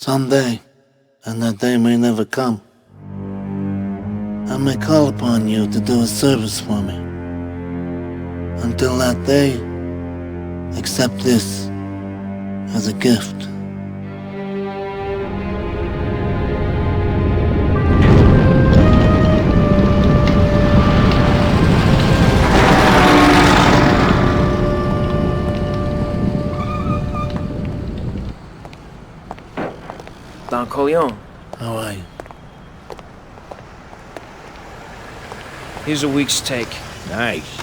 Someday, and that day may never come, I may call upon you to do a service for me. Until that day, accept this as a gift. Don Corleone. How are you? Here's a week's take. Nice.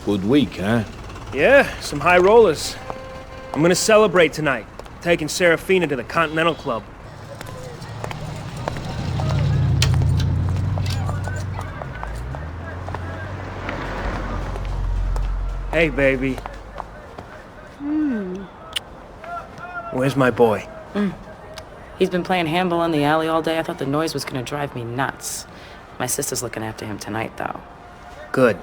Good week, huh? Yeah, some high rollers. I'm gonna celebrate tonight. Taking Serafina to the Continental Club. Hey, baby. Where's my boy? He's been playing handball in the alley all day. I thought the noise was gonna drive me nuts. My sister's looking after him tonight, though. Good.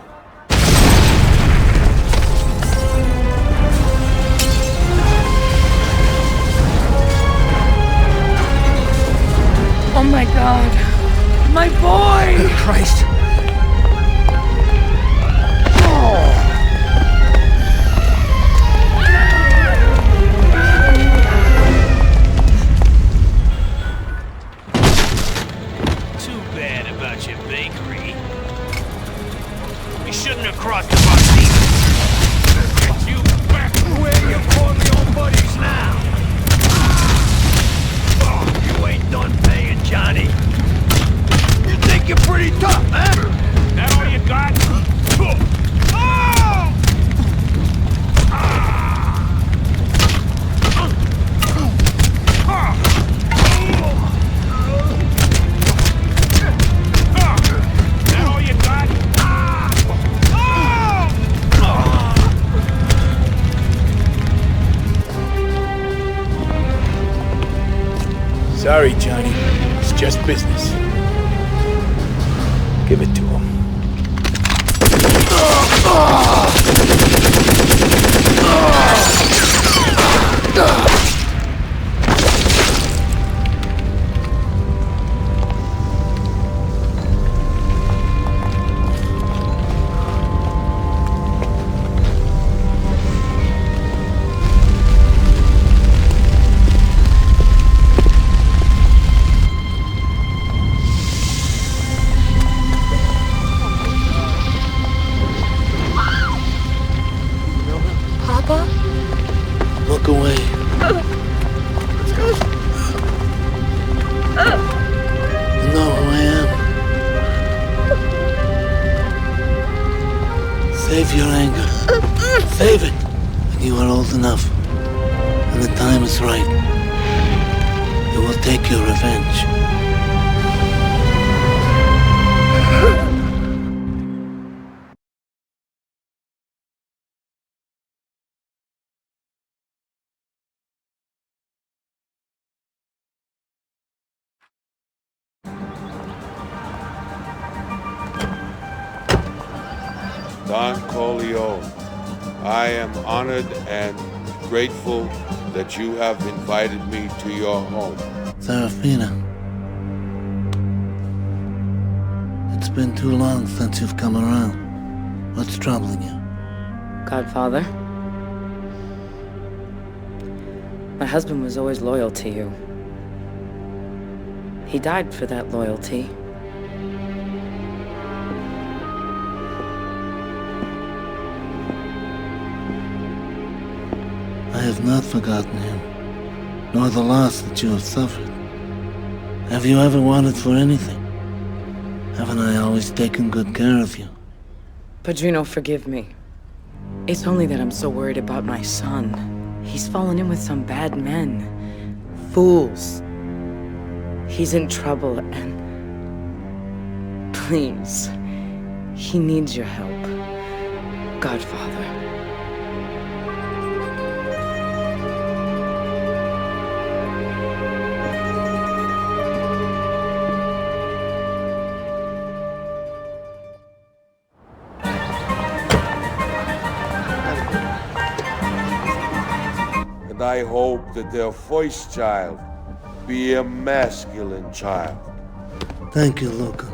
Oh my God! My boy! Christ. Too bad about your bakery. You shouldn't have crossed the Martini. Get you back where your Corleone buddies now. Oh, you ain't done paying, Johnny. You think you're pretty tough, huh? That all you got? Oh! That all you got? Sorry, Johnny. It's just business. Give it to him. Look away. You know who I am. Save your anger. Save it. When you are old enough, and the time is right, you will take your revenge. Don Corleone, I am honored and grateful that you have invited me to your home. Serafina, it's been too long since you've come around. What's troubling you? Godfather? My husband was always loyal to you. He died for that loyalty. I have not forgotten him, nor the loss that you have suffered. Have you ever wanted for anything? Haven't I always taken good care of you? Padrino, forgive me. It's only that I'm so worried about my son. He's fallen in with some bad men. Fools. He's in trouble and... Please. He needs your help. Godfather. And I hope that their first child be a masculine child. Thank you, Luca.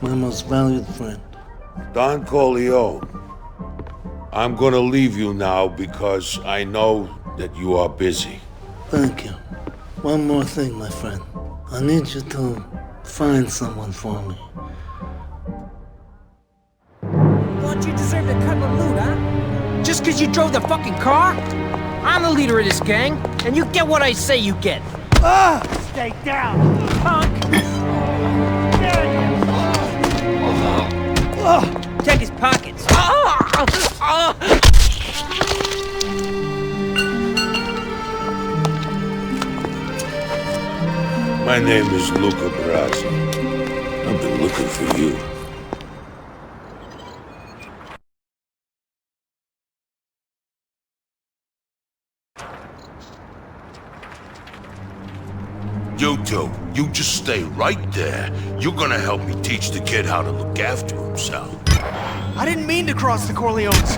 My most valued friend. Don Corleone, I'm gonna leave you now because I know that you are busy. Thank you. One more thing, my friend. I need you to find someone for me. Thought you deserved a cut of loot, huh? Just 'cause you drove the fucking car? I'm the leader of this gang, and you get what I say you get. Stay down, punk! Check his pockets. My name is Luca Brasi. I've been looking for you. You two, you just stay right there. You're gonna help me teach the kid how to look after himself. I didn't mean to cross the Corleones.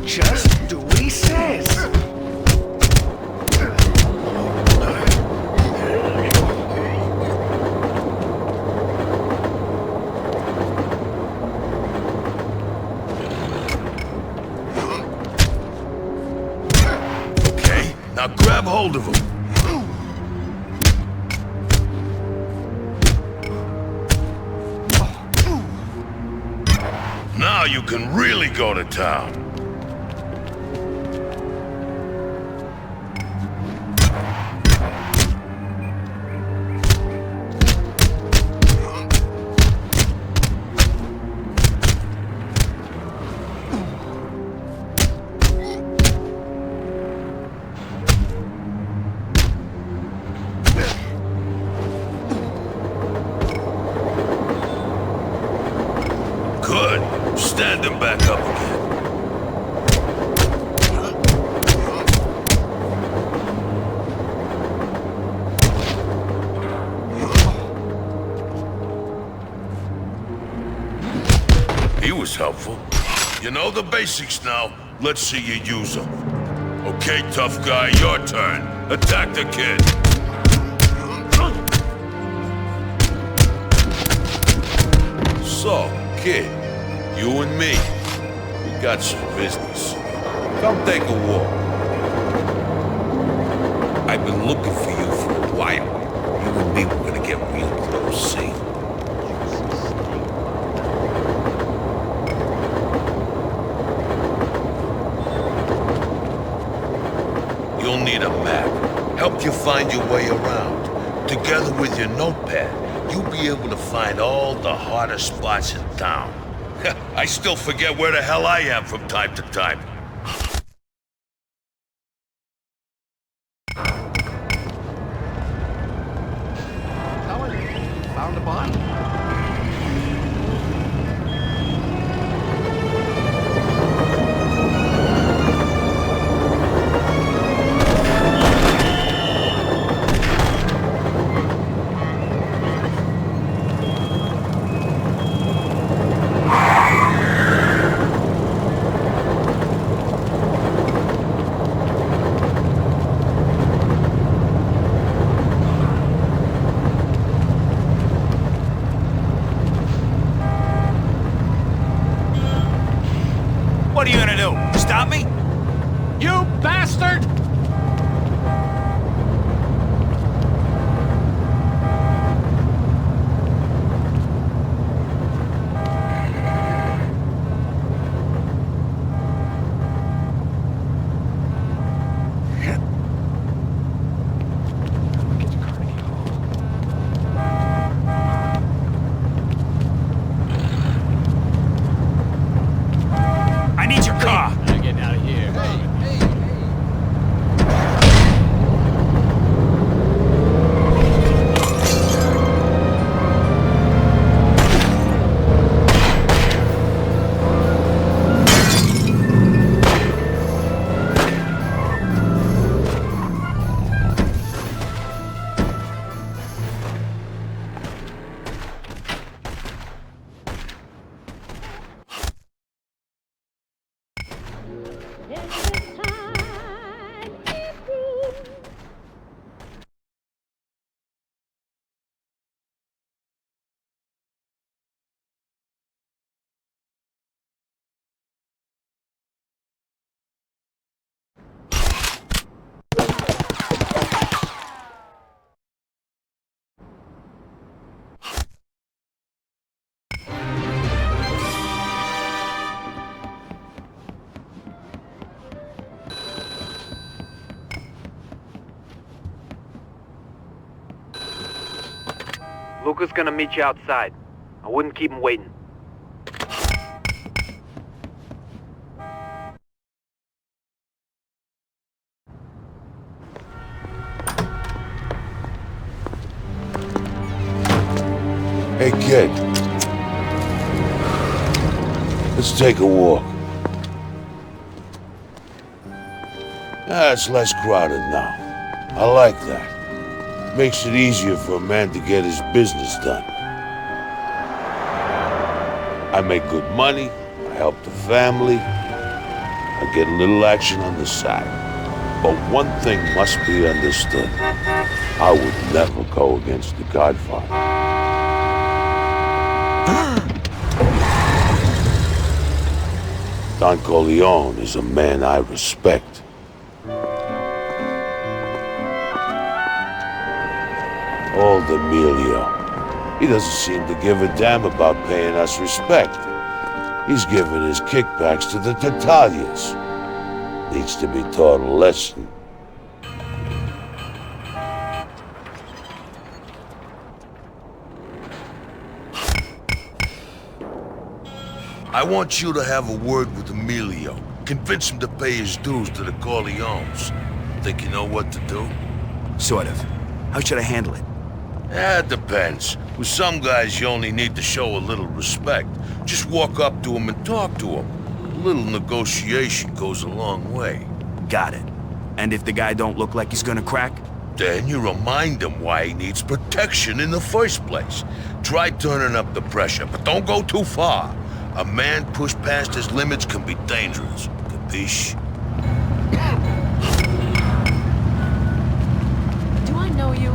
Just do what he says. Okay, now grab hold of him. Now you can really go to town. Good. Stand him back up again. He was helpful. You know the basics now. Let's see you use them. Okay, tough guy, your turn. Attack the kid. So, kid, you and me, we got some business. Come take a walk. I've been looking for you for a while. You and me were gonna get real close, see? You'll need a map. Help you find your way around. Together with your notepad, you'll be able to find all the hottest spots in town. I still forget where the hell I am from time to time. Found a bond? Luca's gonna meet you outside. I wouldn't keep him waiting. Hey, kid. Let's take a walk. It's less crowded now. I like that. Makes it easier for a man to get his business done. I make good money, I help the family, I get a little action on the side. But one thing must be understood. I would never go against the Godfather. Don Corleone is a man I respect. Old Emilio. He doesn't seem to give a damn about paying us respect. He's giving his kickbacks to the Tatalians. Needs to be taught a lesson. I want you to have a word with Emilio. Convince him to pay his dues to the Corleones. Think you know what to do? Sort of. How should I handle it? It depends. With some guys, you only need to show a little respect. Just walk up to him and talk to him. A little negotiation goes a long way. Got it. And if the guy don't look like he's gonna crack? Then you remind him why he needs protection in the first place. Try turning up the pressure, but don't go too far. A man pushed past his limits can be dangerous. Capiche? Do I know you?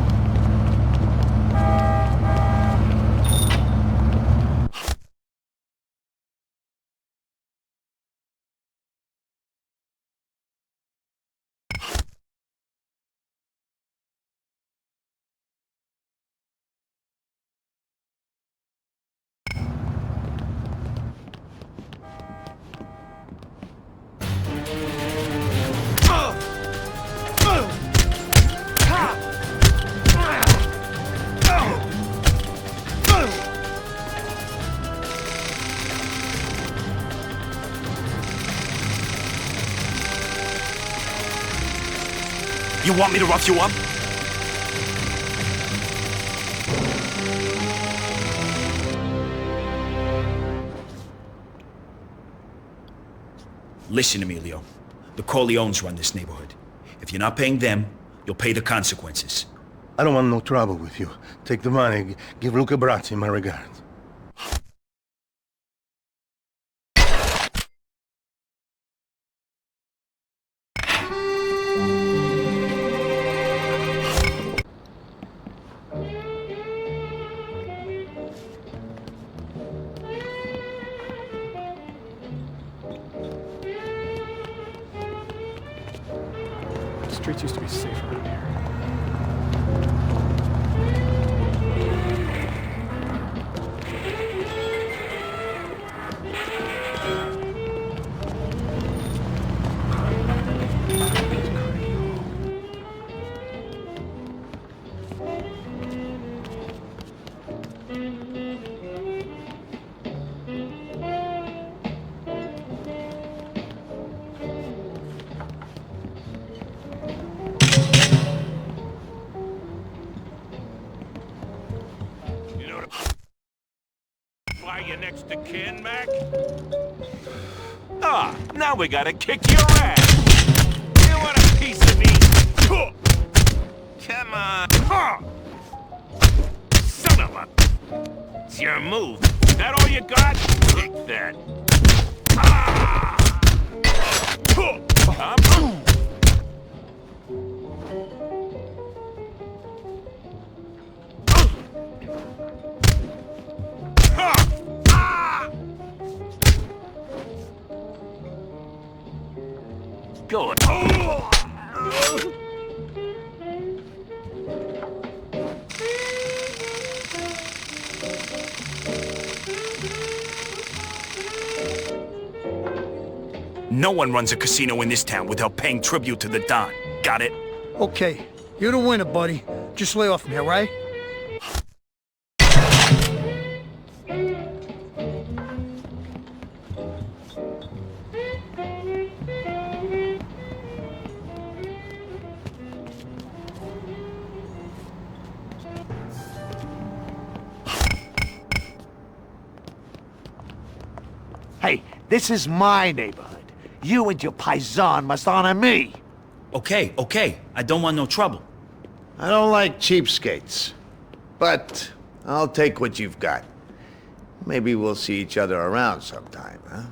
You want me to rough you up? Listen, Emilio. The Corleones run this neighborhood. If you're not paying them, you'll pay the consequences. I don't want no trouble with you. Take the money. Give Luca Brasi my regards. Streets used to be safer around here. Your next to kin, Mac? Ah, now we gotta kick your ass! You want a piece of me? Come on! Son of a... It's your move. That all you got? Take that. Ah! Come. Good. No one runs a casino in this town without paying tribute to the Don. Got it? Okay, you're the winner, buddy. Just lay off me, all right? This is my neighborhood. You and your paisan must honor me. Okay, okay. I don't want no trouble. I don't like cheapskates. But I'll take what you've got. Maybe we'll see each other around sometime, huh?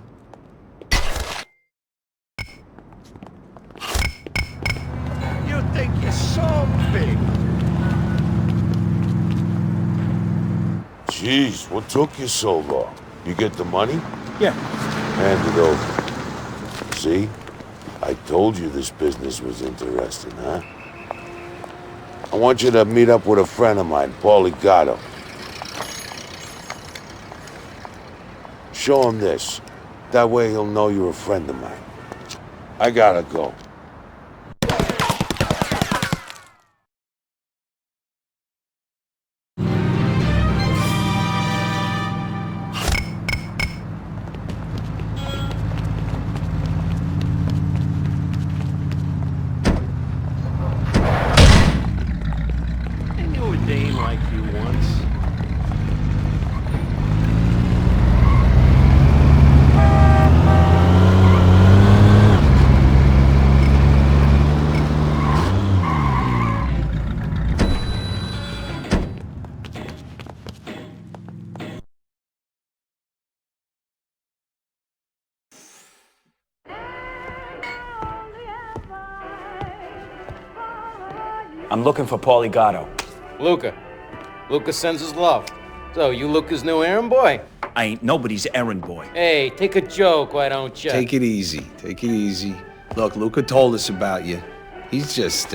You think you're so big. Jeez, what took you so long? You get the money? Yeah. Hand it over. See? I told you this business was interesting, huh? I want you to meet up with a friend of mine, Paulie Gatto. Show him this. That way he'll know you're a friend of mine. I gotta go. I'm looking for Paulie Gatto. Luca. Luca sends his love. So, you Luca's new errand boy? I ain't nobody's errand boy. Hey, take a joke, why don't you? Take it easy. Take it easy. Look, Luca told us about you. He's just,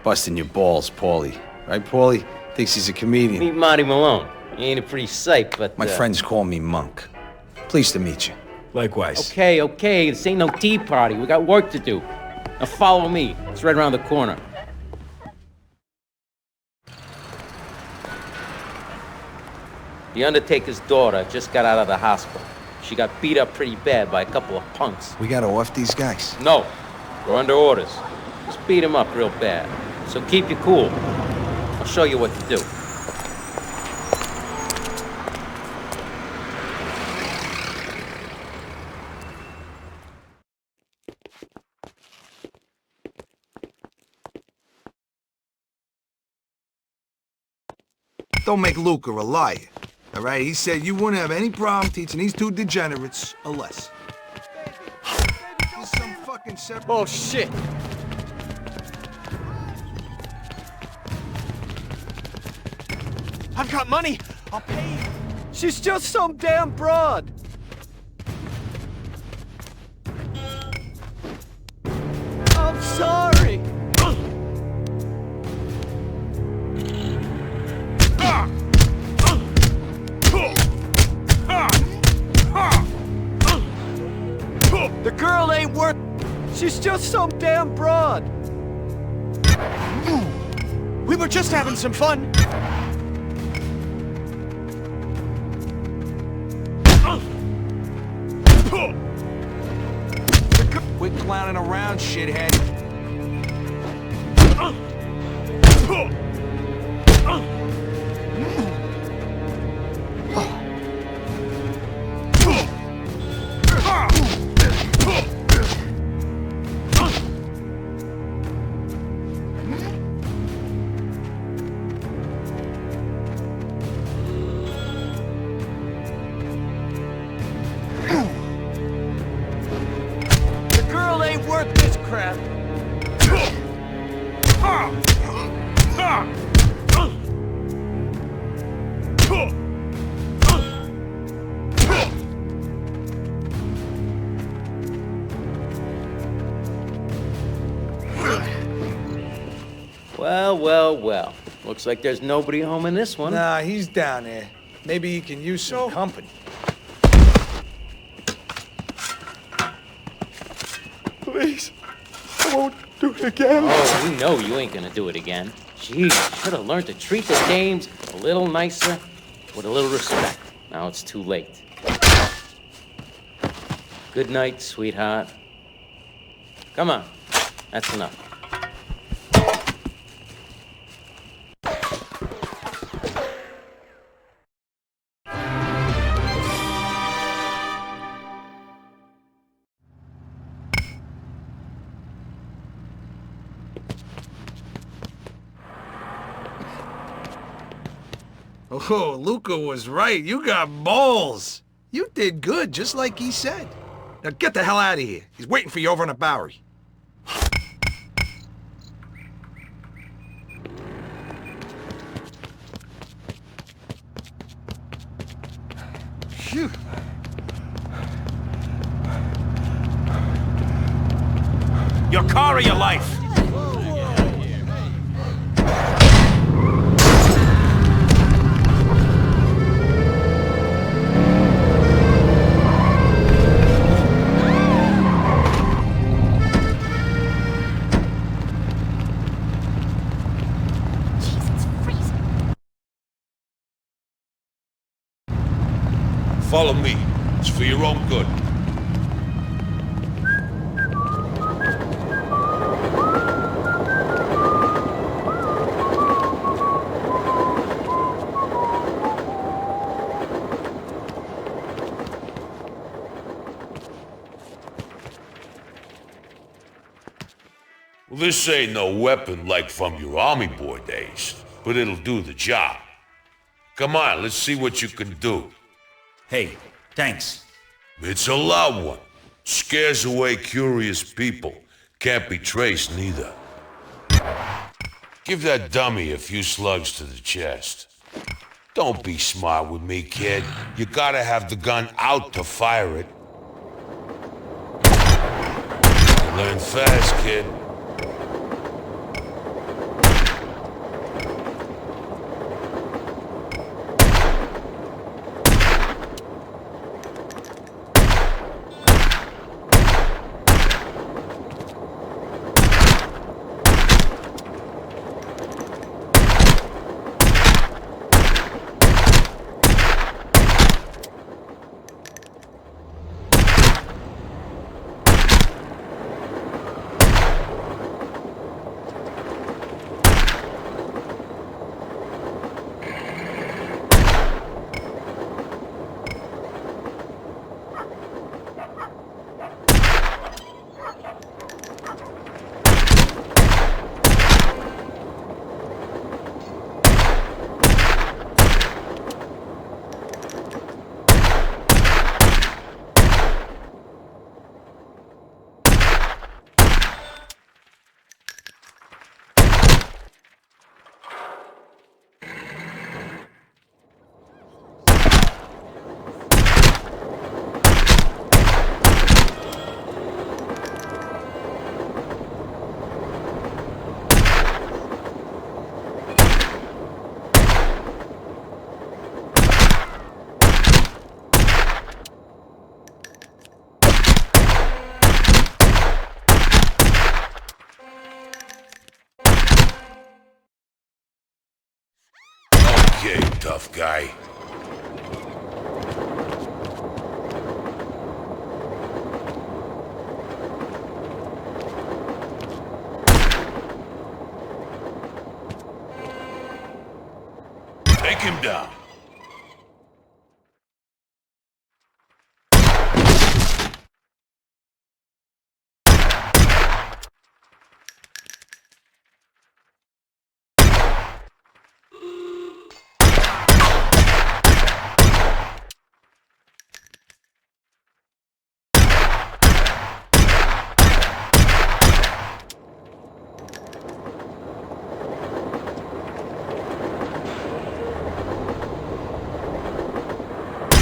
busting your balls, Paulie. Right, Paulie? Thinks he's a comedian. Meet Marty Malone. He ain't a pretty sight, but... My friends call me Monk. Pleased to meet you. Likewise. Okay, okay. This ain't no tea party. We got work to do. Now follow me. It's right around the corner. The Undertaker's daughter just got out of the hospital. She got beat up pretty bad by a couple of punks. We gotta off these guys. No, we're under orders. Just beat them up real bad. So keep you cool. I'll show you what to do. Don't make Luca a liar. All right, he said you wouldn't have any problem teaching these two degenerates a lesson. Some fucking oh, shit. I've got money. I'll pay you. She's just some damn broad. I'm sorry. The girl ain't worth... She's just some damn broad. We were just having some fun. Quit clowning around, shithead. Worth this crap. Well, well, well. Looks like there's nobody home in this one. Nah, he's down there. Maybe he can use some company. Please, I won't do it again. Oh, we know you ain't gonna do it again. Gee, should have learned to treat the dames a little nicer, with a little respect. Now it's too late. Good night, sweetheart. Come on, that's enough. Oh, Luca was right. You got balls. You did good, just like he said. Now get the hell out of here. He's waiting for you over in the Bowery. Phew. Your car or your life? Follow me. It's for your own good. Well, this ain't no weapon like from your army boy days, but it'll do the job. Come on, let's see what you can do. Hey, thanks. It's a loud one. Scares away curious people. Can't be traced neither. Give that dummy a few slugs to the chest. Don't be smart with me, kid. You gotta have the gun out to fire it. Learn fast, kid. Okay, tough guy. Take him down.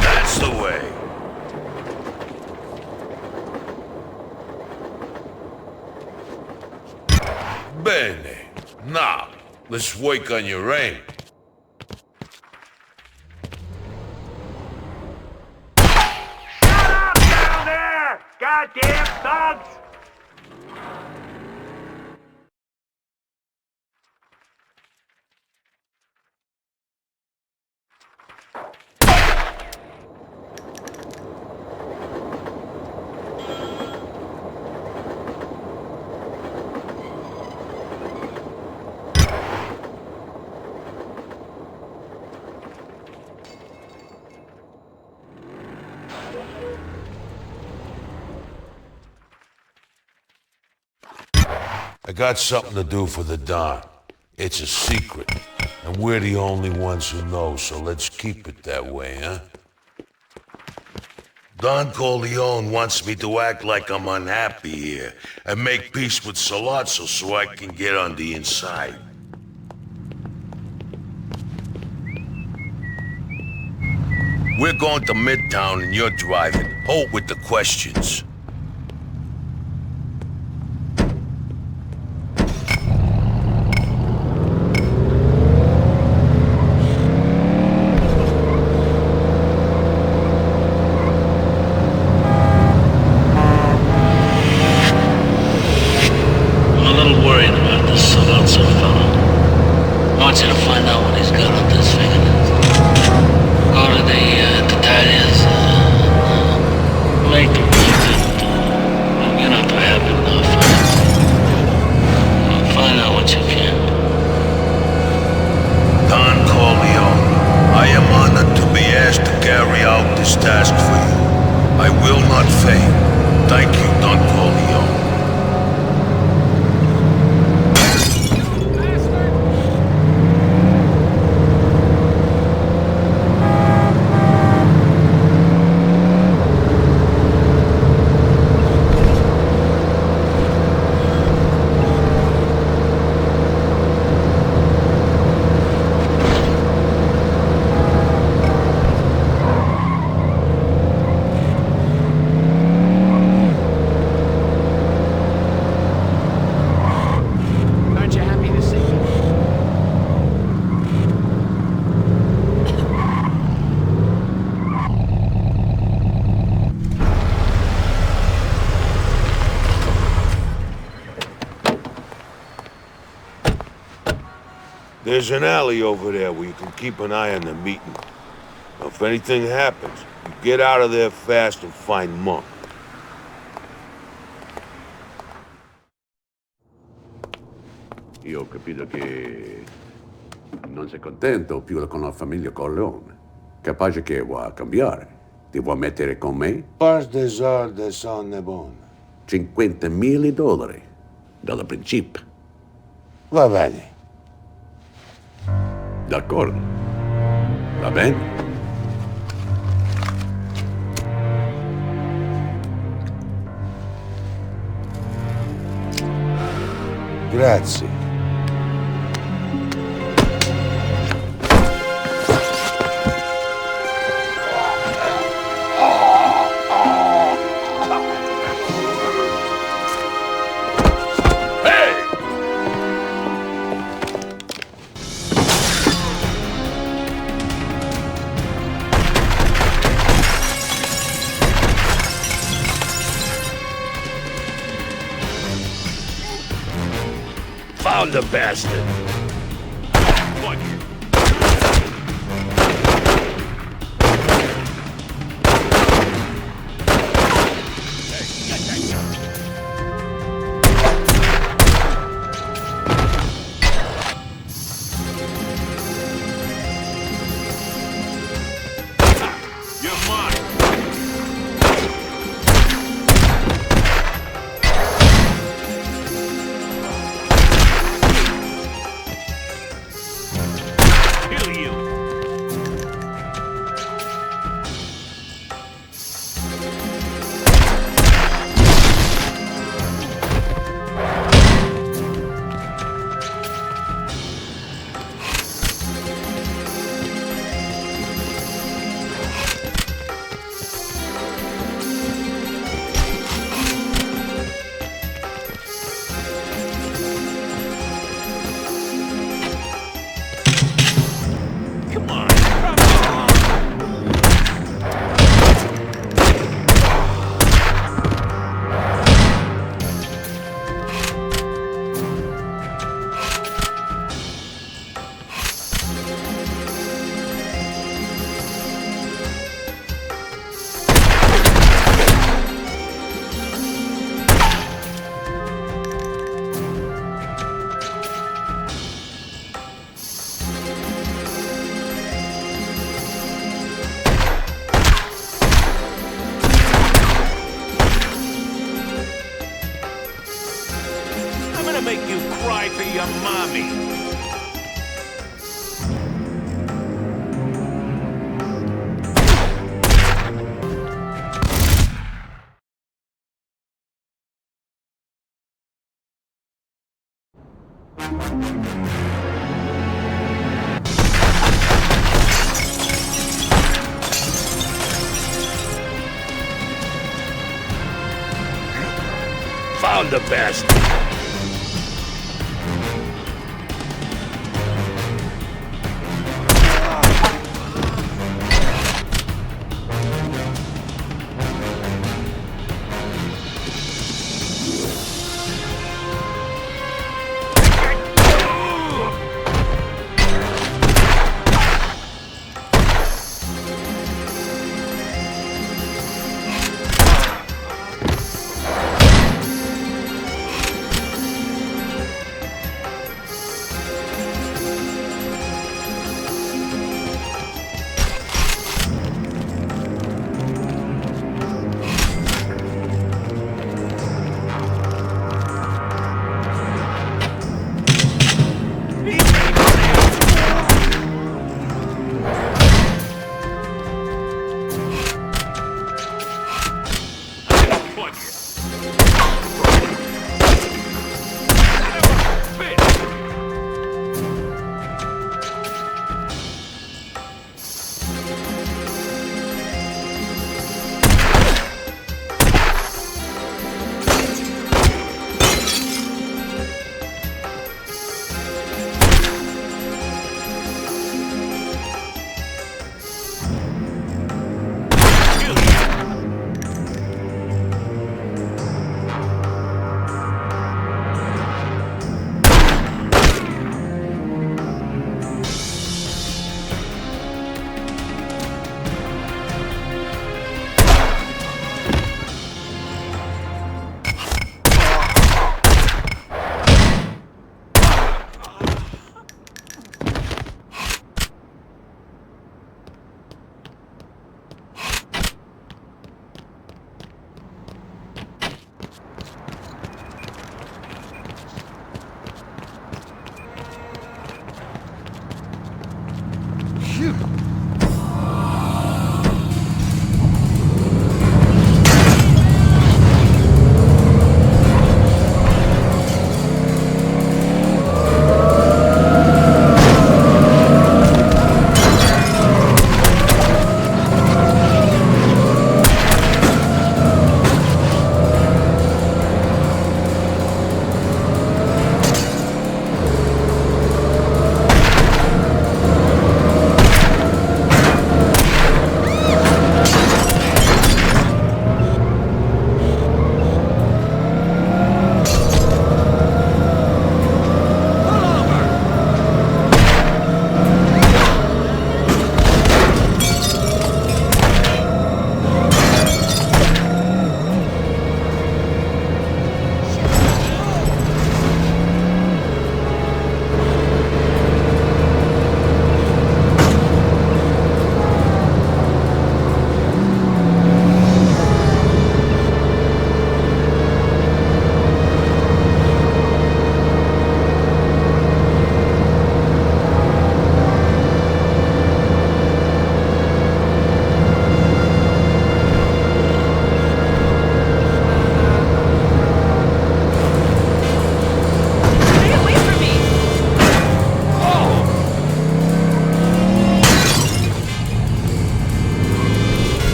That's the way. Bene. Now, let's work on your aim. Shut up down there! Goddamn thugs! I got something to do for the Don. It's a secret. And we're the only ones who know, so let's keep it that way, huh? Don Corleone wants me to act like I'm unhappy here and make peace with Sollozzo so I can get on the inside. We're going to Midtown and you're driving. Hold with the questions. There's an alley over there where you can keep an eye on the meeting. Now, if anything happens, you get out of there fast and find Monk. Io ho capito che non sei contento più con la famiglia Corleone. Capace che vuoi cambiare. Ti vuoi mettere con me? Pas des ordres sono buone. $50.000 dal principio. Va bene. D'accordo. Va bene? Grazie. Found the bastard. Make you cry for your mommy. Found the bastard.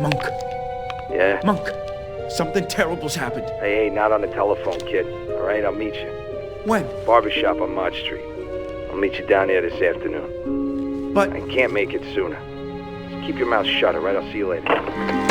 Monk. Yeah? Monk, something terrible's happened. Hey, not on the telephone, kid. All right, I'll meet you. When? Barbershop on Mott Street. I'll meet you down there this afternoon. But... I can't make it sooner. Just keep your mouth shut, all right? I'll see you later.